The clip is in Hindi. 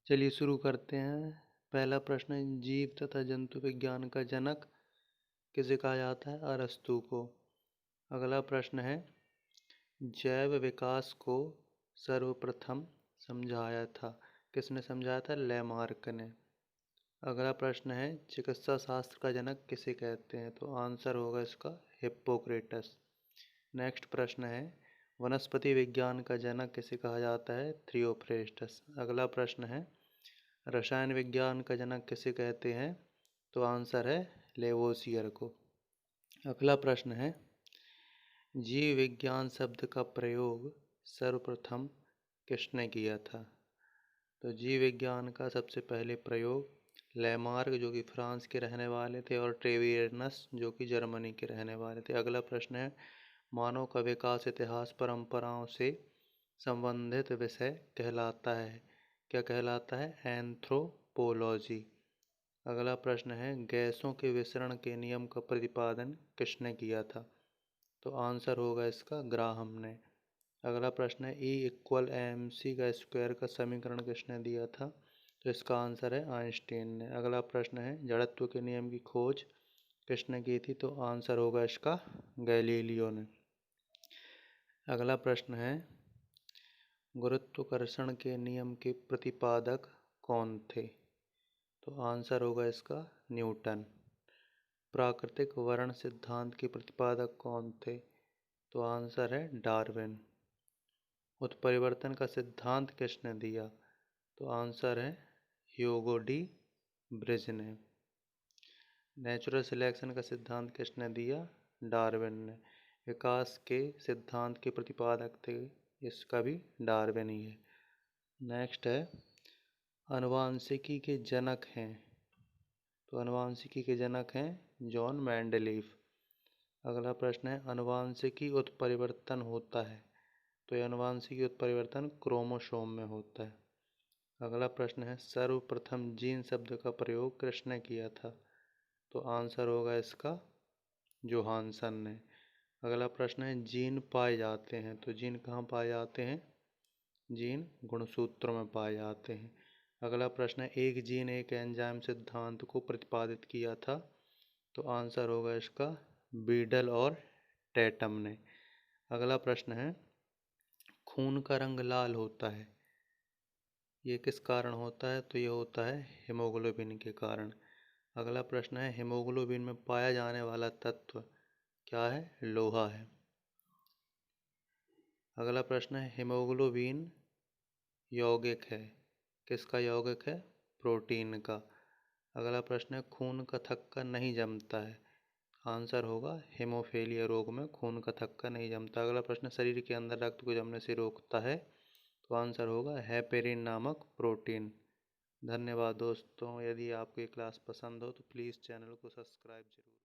चलिए शुरू करते हैं। पहला प्रश्न है, जीव तथा जंतु विज्ञान का जनक किसे कहा जाता है? अरस्तू को। अगला प्रश्न है, जैव विकास को सर्वप्रथम समझाया था? किसने समझाया था? लैमार्क ने। अगला प्रश्न है, चिकित्सा शास्त्र का जनक किसे कहते हैं? तो आंसर होगा इसका हिप्पोक्रेटस। नेक्स्ट प्रश्न है, वनस्पति विज्ञान का जनक किसे कहा जाता है? थियोफ्रेस्टस। अगला प्रश्न है, रसायन विज्ञान का जनक किसे कहते हैं? तो आंसर है लेवोसियर को। अगला प्रश्न है, जीव विज्ञान शब्द का प्रयोग सर्वप्रथम किसने किया था? तो जीव विज्ञान का सबसे पहले प्रयोग लैमार्क, जो कि फ्रांस के रहने वाले थे, और ट्रेवियनस, जो कि जर्मनी के रहने वाले थे। अगला प्रश्न है, मानव का विकास इतिहास परंपराओं से संबंधित विषय कहलाता है? क्या कहलाता है? एंथ्रोपोलॉजी। अगला प्रश्न है, गैसों के विसरण के नियम का प्रतिपादन किसने किया था? तो आंसर होगा इसका ग्राहम ने। अगला प्रश्न है, E=mc का स्क्वायर का समीकरण किसने दिया था? तो इसका आंसर है आइंस्टीन ने। अगला प्रश्न है, जड़त्व के नियम की खोज किसने की थी? तो आंसर होगा इसका गैलीलियो ने। अगला प्रश्न है, गुरुत्वाकर्षण के नियम के प्रतिपादक कौन थे? तो आंसर होगा इसका न्यूटन। प्राकृतिक वर्ण सिद्धांत के प्रतिपादक कौन थे? तो आंसर है डार्विन। उत्परिवर्तन का सिद्धांत किसने दिया? तो आंसर है ह्यूगो डी ब्रिज ने। नेचुरल सिलेक्शन का सिद्धांत किसने दिया? डार्विन ने। विकास के सिद्धांत के प्रतिपादक थे, इसका भी डार्विन ही है। नेक्स्ट है, आनुवांशिकी के जनक हैं? तो आनुवांशिकी के जनक हैं जॉन मेंडलीफ। अगला प्रश्न है, आनुवांशिकी उत्परिवर्तन होता है? तो यह आनुवांशिकी उत्परिवर्तन क्रोमोसोम में होता है। अगला प्रश्न है, सर्वप्रथम जीन शब्द का प्रयोग किसने किया था? तो आंसर होगा इसका जोहानसन ने। अगला प्रश्न है, जीन पाए जाते हैं? तो जीन कहाँ पाए जाते हैं? जीन गुणसूत्रों में पाए जाते हैं। अगला प्रश्न है, एक जीन एक एंजाइम सिद्धांत को प्रतिपादित किया था? तो आंसर होगा इसका बीडल और टैटम ने। अगला प्रश्न है, खून का रंग लाल होता है, ये किस कारण होता है? तो ये होता है हीमोग्लोबिन के कारण। अगला प्रश्न है, हीमोग्लोबिन में पाया जाने वाला तत्व क्या है? लोहा है। अगला प्रश्न है, हीमोग्लोबिन यौगिक है, किसका यौगिक है? प्रोटीन का। अगला प्रश्न है, खून का थक्का नहीं जमता है? आंसर होगा हेमोफीलिया रोग में खून का थक्का नहीं जमता। अगला प्रश्न, शरीर के अंदर रक्त को जमने से रोकता है? तो आंसर होगा हेपेरिन नामक प्रोटीन। धन्यवाद दोस्तों। यदि आपको ये क्लास पसंद हो तो प्लीज़ चैनल को सब्सक्राइब जरूर।